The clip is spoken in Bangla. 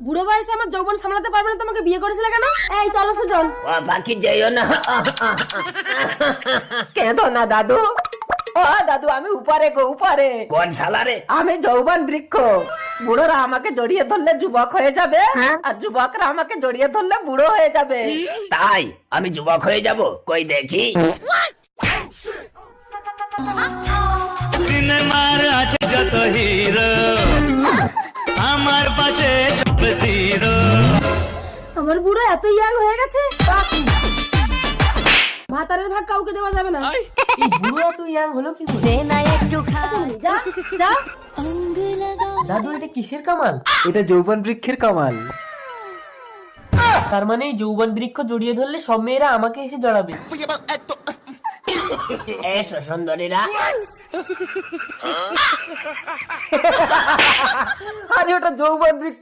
বুড়ো বয়সে আমার যৌবন সামলাতে পারবে না, তোমাকে বিয়ে করেছিলে কেন? এই চলো সুজন। বাকি যাইও না। কেঁদো না দাদু। ও দাদু, আমি উপরে গো, উপরে। কোন শালারে? আমি যৌবন বৃক্ষ। বুড়োরা আমাকে জড়িয়ে ধরলে যুবক হয়ে যাবে, আর যুবকরা আমাকে জড়িয়ে ধরলে বুড়ো হয়ে যাবে। তাই আমি যুবক হয়ে যাব? কই দেখি। সিনেমার আছে যত হিরো, আমার পাশে সব জিরো। আমার বুড়ো এত ইয়াং হয়ে গেছে, ভাতারের ভাগ কাউকে দেওয়া যাবে না। এই বুড়ো এত ইয়াং হলো কি করে? যা যা। দাদু, এটা কিসের কামাল? এটা যৌবন বৃক্ষের কামাল। তার মানে এই যৌবন বৃক্ষ জড়িয়ে ধরলে সব মেয়েরা আমাকে এসে জড়াবে। এসো সুন্দরীরা। আরে ওটা যৌবন বৃক্ষ।